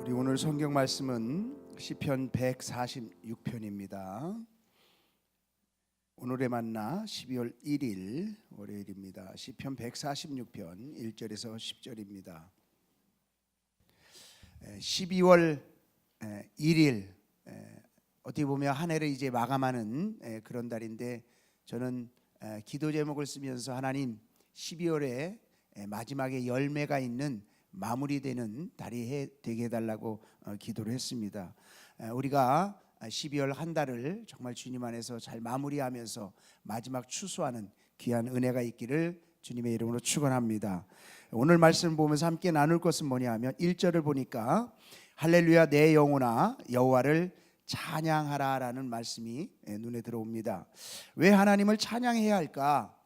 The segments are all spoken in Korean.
우리 오늘 성경 말씀은 시편 146편입니다. 오늘의 만나 12월 1일 월요일입니다. 시편 146편 1절에서 10절입니다. 12월 1일 어떻게 보면 한 해를 이제 마감하는 그런 달인데, 저는 기도 제목을 쓰면서 하나님 12월에 마지막에 열매가 있는 마무리되는 달이 되게 해달라고 기도를 했습니다. 우리가 12월 한 달을 정말 주님 안에서 잘 마무리하면서 마지막 추수하는 귀한 은혜가 있기를 주님의 이름으로 축원합니다. 오늘 말씀 보면서 함께 나눌 것은 뭐냐 하면 1절을 보니까 할렐루야 내 영혼아 여호와를 찬양하라 라는 말씀이 눈에 들어옵니다. 왜 하나님을 찬양해야 할까?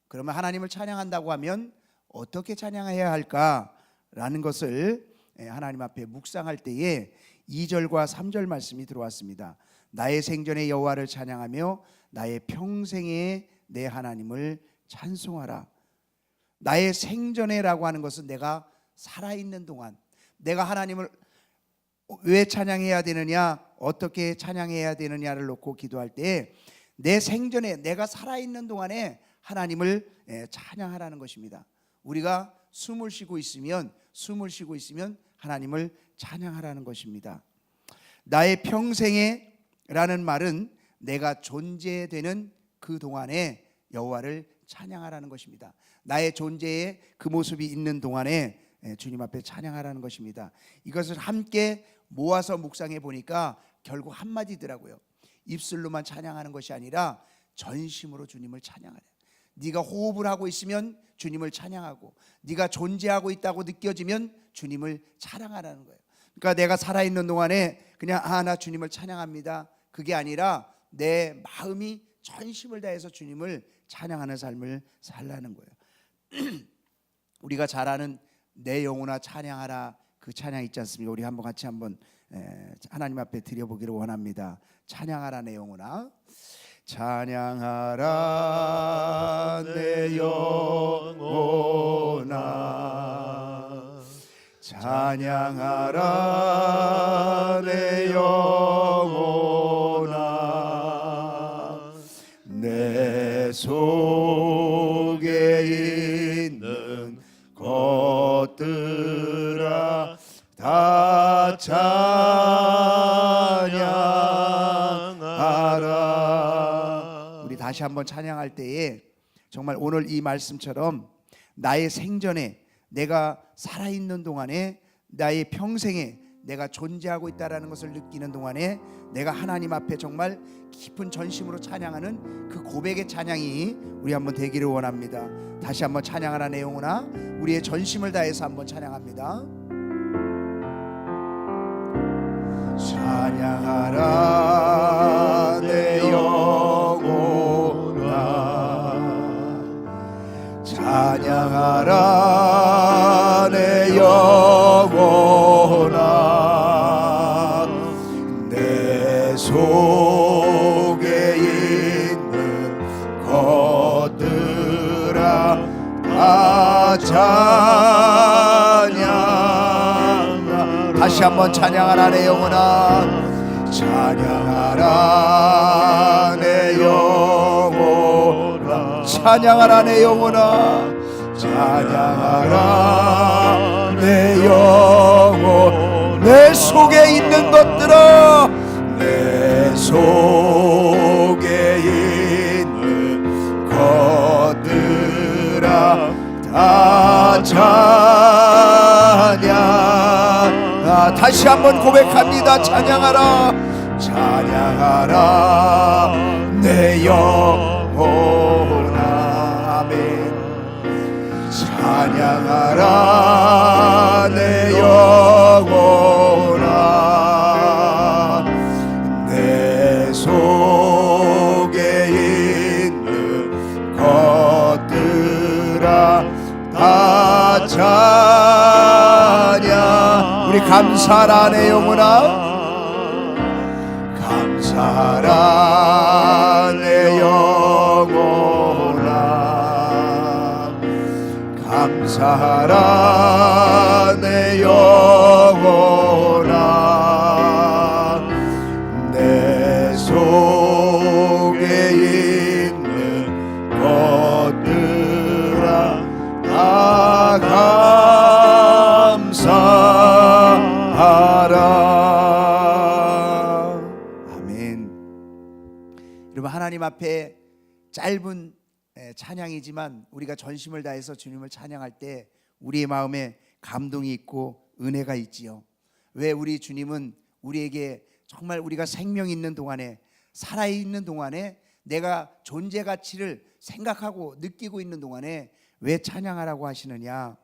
그러면 하나님을 찬양한다고 하면 어떻게 찬양해야 할까? 라는 것을 하나님 앞에 묵상할 때에 2절과 3절 말씀이 들어왔습니다. 나의 생전에 여호와를 찬양하며 나의 평생에 내 하나님을 찬송하라. 나의 생전에라고 하는 것은 내가 살아있는 동안, 내가 하나님을 왜 찬양해야 되느냐, 어떻게 찬양해야 되느냐를 놓고 기도할 때 내 생전에 내가 살아있는 동안에 하나님을 찬양하라는 것입니다. 우리가 숨을 쉬고 있으면 하나님을 찬양하라는 것입니다. 나의 평생에 라는 말은 내가 존재되는 그 동안에 여호와를 찬양하라는 것입니다. 나의 존재의 그 모습이 있는 동안에 주님 앞에 찬양하라는 것입니다. 이것을 함께 모아서 묵상해 보니까 결국 한마디더라고요. 입술로만 찬양하는 것이 아니라 전심으로 주님을 찬양하라. 네가 호흡을 하고 있으면 주님을 찬양하고, 네가 존재하고 있다고 느껴지면 주님을 찬양하라는 거예요. 그러니까 내가 살아있는 동안에 그냥 나 주님을 찬양합니다, 그게 아니라 내 마음이 전심을 다해서 주님을 찬양하는 삶을 살라는 거예요. 우리가 잘 아는 내 영혼아 찬양하라, 그 찬양 있지 않습니까? 우리 한번 같이 하나님 앞에 드려보기를 원합니다. 찬양하라 내 영혼아. 찬양하라 내 영혼아, 찬양하라 내 영혼아, 내 속에 있는 것들아 다 찬양하라. 우리 다시 한번 찬양할 때에 정말 오늘 이 말씀처럼 나의 생전에, 내가 살아있는 동안에, 나의 평생에 내가 존재하고 있다는 것을 느끼는 동안에 내가 하나님 앞에 정말 깊은 전심으로 찬양하는 그 고백의 찬양이 우리 한번 되기를 원합니다. 다시 한번 찬양하라 내 영혼아, 우리의 전심을 다해서 한번 찬양합니다. 찬양하라 내 영혼아, 찬양하라 내 영혼아, 내 속에 있는 것들아 다 찬양하라. 다시 한번 찬양하라 내 영혼아, 찬양하라 내 영혼아, 찬양하라 내 영혼아, 찬양하라 내 영혼, 내 속에 있는 것들아, 내 속에 있는 것들아 다 찬양. 다시 한번 고백합니다. 찬양하라, 찬양하라 내 영혼아. 아멘. 찬양하라 내 영혼아, 내 속에 있는 것들아 다 찬양. 우리 감사하라 내 영혼아, 감사하라 내 영혼아, 감사하라 내 영혼아, 앞에 짧은 찬양이지만 우리가 전심을 다해서 주님을 찬양할 때 우리의 마음에 감동이 있고 은혜가 있지요. 왜? 우리 주님은 우리에게 정말 우리가 생명 있는 동안에, 살아있는 동안에, 내가 존재 가치를 생각하고 느끼고 있는 동안에 왜 찬양하라고 하시느냐.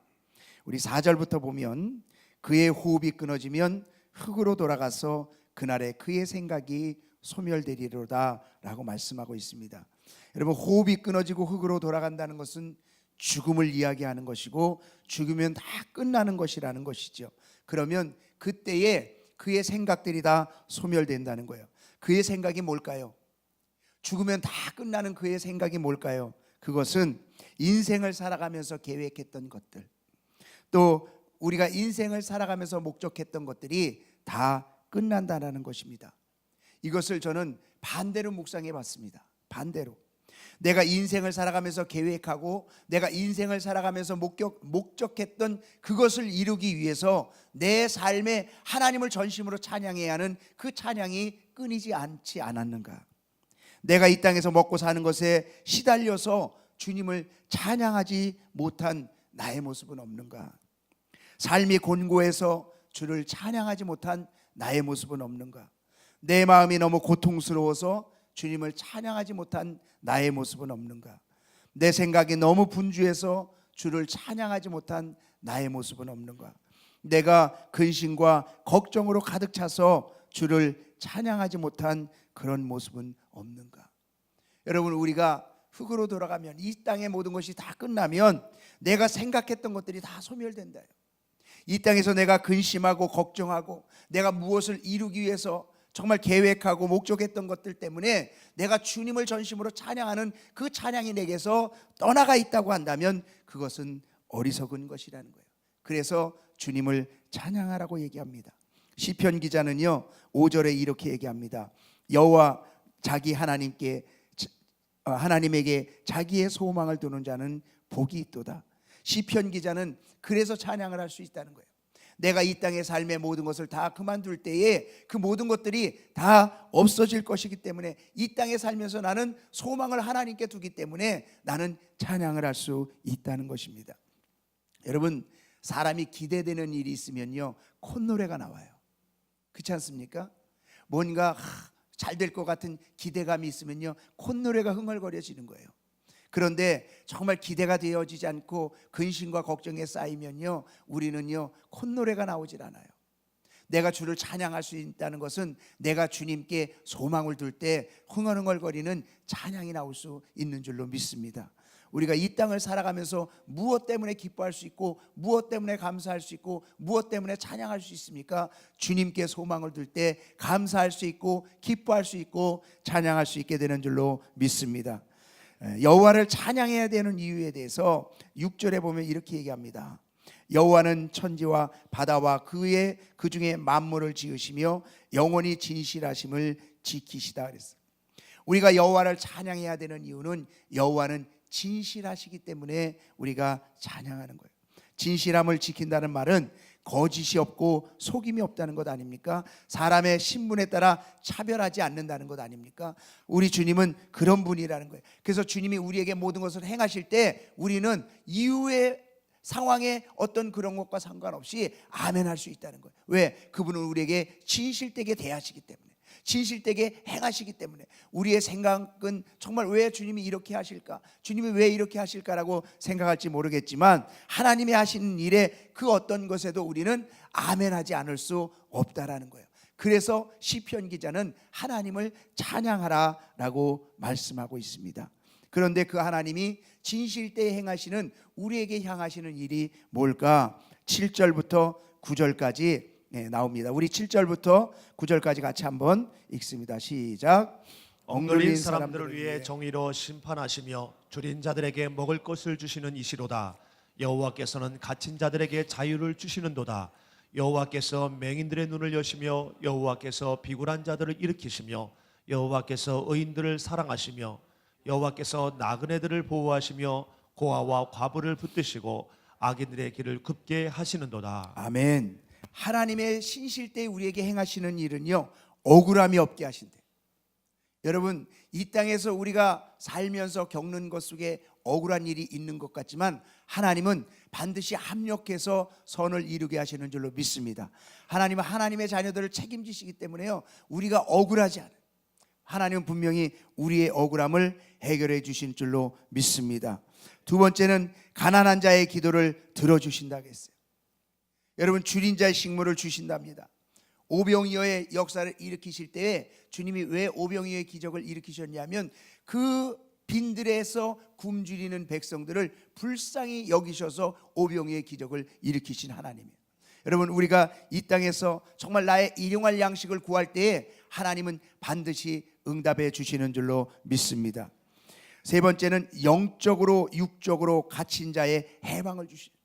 우리 4절부터 보면 그의 호흡이 끊어지면 흙으로 돌아가서 그날에 그의 생각이 소멸되리로다 라고 말씀하고 있습니다. 여러분, 호흡이 끊어지고 흙으로 돌아간다는 것은 죽음을 이야기하는 것이고 죽으면 다 끝나는 것이라는 것이죠. 그러면 그때에 그의 생각들이 다 소멸된다는 거예요. 그의 생각이 뭘까요? 죽으면 다 끝나는 그의 생각이 뭘까요? 그것은 인생을 살아가면서 계획했던 것들, 또 우리가 인생을 살아가면서 목적했던 것들이 다 끝난다는 것입니다. 이것을 저는 반대로 묵상해 봤습니다. 반대로 내가 인생을 살아가면서 계획하고 내가 인생을 살아가면서 목적했던 그것을 이루기 위해서 내 삶에 하나님을 전심으로 찬양해야 하는 그 찬양이 끊이지 않지 않았는가? 내가 이 땅에서 먹고 사는 것에 시달려서 주님을 찬양하지 못한 나의 모습은 없는가? 삶이 곤고해서 주를 찬양하지 못한 나의 모습은 없는가? 내 마음이 너무 고통스러워서 주님을 찬양하지 못한 나의 모습은 없는가? 내 생각이 너무 분주해서 주를 찬양하지 못한 나의 모습은 없는가? 내가 근심과 걱정으로 가득 차서 주를 찬양하지 못한 그런 모습은 없는가? 여러분, 우리가 흙으로 돌아가면, 이 땅의 모든 것이 다 끝나면 내가 생각했던 것들이 다 소멸된다. 이 땅에서 내가 근심하고 걱정하고 내가 무엇을 이루기 위해서 정말 계획하고 목적했던 것들 때문에 내가 주님을 전심으로 찬양하는 그 찬양이 내게서 떠나가 있다고 한다면 그것은 어리석은 것이라는 거예요. 그래서 주님을 찬양하라고 얘기합니다. 시편 기자는요 5절에 이렇게 얘기합니다. 여호와 자기 하나님에게 자기의 소망을 두는 자는 복이 있도다. 시편 기자는 그래서 찬양을 할 수 있다는 거예요. 내가 이 땅의 삶의 모든 것을 다 그만둘 때에 그 모든 것들이 다 없어질 것이기 때문에 이 땅에 살면서 나는 소망을 하나님께 두기 때문에 나는 찬양을 할 수 있다는 것입니다. 여러분, 사람이 기대되는 일이 있으면요 콧노래가 나와요. 그렇지 않습니까? 뭔가 잘 될 것 같은 기대감이 있으면요 콧노래가 흥얼거려지는 거예요. 그런데 정말 기대가 되어지지 않고 근심과 걱정에 쌓이면요 우리는요 콧노래가 나오질 않아요. 내가 주를 찬양할 수 있다는 것은 내가 주님께 소망을 둘 때 흥얼흥얼거리는 찬양이 나올 수 있는 줄로 믿습니다. 우리가 이 땅을 살아가면서 무엇 때문에 기뻐할 수 있고 무엇 때문에 감사할 수 있고 무엇 때문에 찬양할 수 있습니까? 주님께 소망을 둘 때 감사할 수 있고 기뻐할 수 있고 찬양할 수 있게 되는 줄로 믿습니다. 여호와를 찬양해야 되는 이유에 대해서 6절에 보면 이렇게 얘기합니다. 여호와는 천지와 바다와 그 중에 만물을 지으시며 영원히 진실하심을 지키시다 그랬어요. 우리가 여호와를 찬양해야 되는 이유는 여호와는 진실하시기 때문에 우리가 찬양하는 거예요. 진실함을 지킨다는 말은 거짓이 없고 속임이 없다는 것 아닙니까? 사람의 신분에 따라 차별하지 않는다는 것 아닙니까? 우리 주님은 그런 분이라는 거예요. 그래서 주님이 우리에게 모든 것을 행하실 때 우리는 이후의 상황에 어떤 그런 것과 상관없이 아멘할 수 있다는 거예요. 왜? 그분은 우리에게 진실되게 대하시기 때문에, 진실되게 행하시기 때문에. 우리의 생각은 정말 왜 주님이 이렇게 하실까? 주님이 왜 이렇게 하실까라고 생각할지 모르겠지만 하나님이 하시는 일에 그 어떤 것에도 우리는 아멘하지 않을 수 없다라는 거예요. 그래서 시편 기자는 하나님을 찬양하라라고 말씀하고 있습니다. 그런데 그 하나님이 진실되에 행하시는 우리에게 향하시는 일이 뭘까? 7절부터 9절까지 나옵니다. 우리 7절부터 9절까지 같이 한번 읽습니다. 시작. 억눌린 사람들을 위해 정의로 심판하시며 줄인 자들에게 먹을 것을 주시는 이시로다. 여호와께서는 갇힌 자들에게 자유를 주시는도다. 여호와께서 맹인들의 눈을 여시며 여호와께서 비굴한 자들을 일으키시며 여호와께서 의인들을 사랑하시며 여호와께서 나그네들을 보호하시며 고아와 과부를 붙드시고 악인들의 길을 굽게 하시는도다. 아멘. 하나님의 신실대에 우리에게 행하시는 일은요 억울함이 없게 하신대. 여러분, 이 땅에서 우리가 살면서 겪는 것 속에 억울한 일이 있는 것 같지만 하나님은 반드시 합력해서 선을 이루게 하시는 줄로 믿습니다. 하나님은 하나님의 자녀들을 책임지시기 때문에요, 우리가 억울하지 않아요. 하나님은 분명히 우리의 억울함을 해결해 주신 줄로 믿습니다. 두 번째는 가난한 자의 기도를 들어주신다고 했어요. 여러분, 줄인 자의 식물을 주신답니다. 오병이어의 역사를 일으키실 때에 주님이 왜 오병이어의 기적을 일으키셨냐면 그 빈들에서 굶주리는 백성들을 불쌍히 여기셔서 오병이어의 기적을 일으키신 하나님이에요. 여러분, 우리가 이 땅에서 정말 나의 일용할 양식을 구할 때에 하나님은 반드시 응답해 주시는 줄로 믿습니다. 세 번째는 영적으로 육적으로 갇힌 자의 해방을 주시는,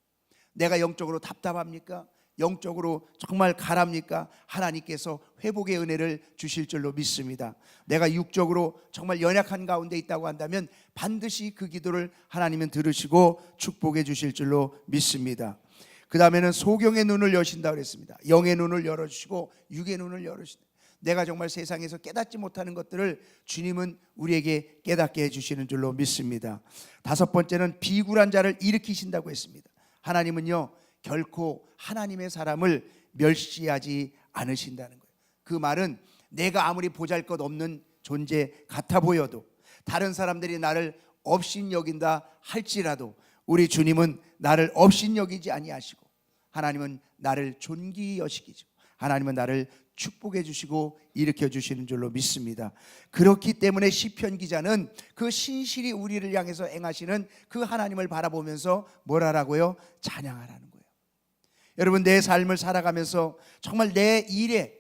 내가 영적으로 답답합니까? 영적으로 정말 가랍니까? 하나님께서 회복의 은혜를 주실 줄로 믿습니다. 내가 육적으로 정말 연약한 가운데 있다고 한다면 반드시 그 기도를 하나님은 들으시고 축복해 주실 줄로 믿습니다. 그 다음에는 소경의 눈을 여신다고 그랬습니다. 영의 눈을 열어주시고 육의 눈을 열어주신다. 내가 정말 세상에서 깨닫지 못하는 것들을 주님은 우리에게 깨닫게 해주시는 줄로 믿습니다. 다섯 번째는 비굴한 자를 일으키신다고 했습니다. 하나님은요, 결코 하나님의 사람을 멸시하지 않으신다는 거예요. 그 말은 내가 아무리 보잘것없는 존재 같아 보여도, 다른 사람들이 나를 업신여긴다 할지라도 우리 주님은 나를 업신여기지 아니하시고 하나님은 나를 존귀히 여시기죠. 하나님은 나를 축복해 주시고 일으켜 주시는 줄로 믿습니다. 그렇기 때문에 시편 기자는 그 신실히 우리를 향해서 행하시는 그 하나님을 바라보면서 뭘 하라고요? 찬양하라는 거예요. 여러분, 내 삶을 살아가면서 정말 내 일에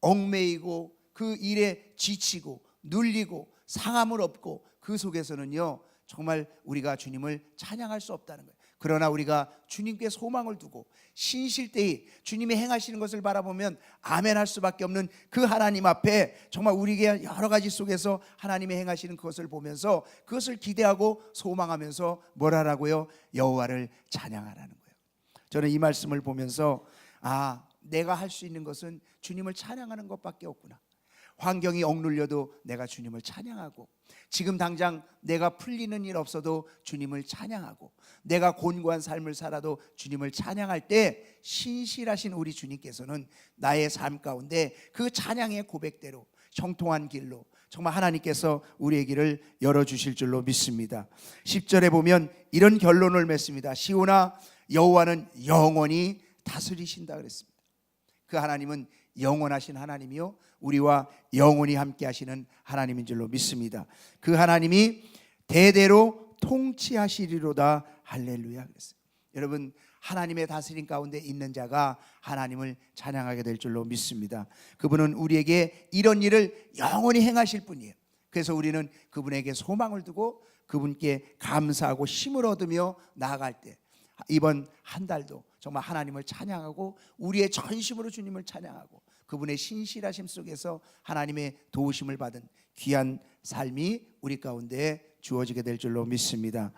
얽매이고 그 일에 지치고 눌리고 상함을 얻고 그 속에서는요, 정말 우리가 주님을 찬양할 수 없다는 거예요. 그러나 우리가 주님께 소망을 두고 신실되이 주님이 행하시는 것을 바라보면 아멘할 수밖에 없는 그 하나님 앞에 정말 우리에게 여러 가지 속에서 하나님이 행하시는 그것을 보면서 그것을 기대하고 소망하면서 뭘 하라고요? 여호와를 찬양하라는 거예요. 저는 이 말씀을 보면서 내가 할 수 있는 것은 주님을 찬양하는 것밖에 없구나. 환경이 억눌려도 내가 주님을 찬양하고, 지금 당장 내가 풀리는 일 없어도 주님을 찬양하고, 내가 곤고한 삶을 살아도 주님을 찬양할 때 신실하신 우리 주님께서는 나의 삶 가운데 그 찬양의 고백대로 형통한 길로 정말 하나님께서 우리의 길을 열어주실 줄로 믿습니다. 10절에 보면 이런 결론을 맺습니다. 시온아, 여호와는 영원히 다스리신다 그랬습니다. 그 하나님은 영원하신 하나님이요, 우리와 영원히 함께 하시는 하나님인 줄로 믿습니다. 그 하나님이 대대로 통치하시리로다. 할렐루야 그랬어요. 여러분, 하나님의 다스림 가운데 있는 자가 하나님을 찬양하게 될 줄로 믿습니다. 그분은 우리에게 이런 일을 영원히 행하실 분이에요. 그래서 우리는 그분에게 소망을 두고 그분께 감사하고 힘을 얻으며 나아갈 때 이번 한 달도 정말 하나님을 찬양하고 우리의 전심으로 주님을 찬양하고 그분의 신실하심 속에서 하나님의 도우심을 받은 귀한 삶이 우리 가운데 주어지게 될 줄로 믿습니다.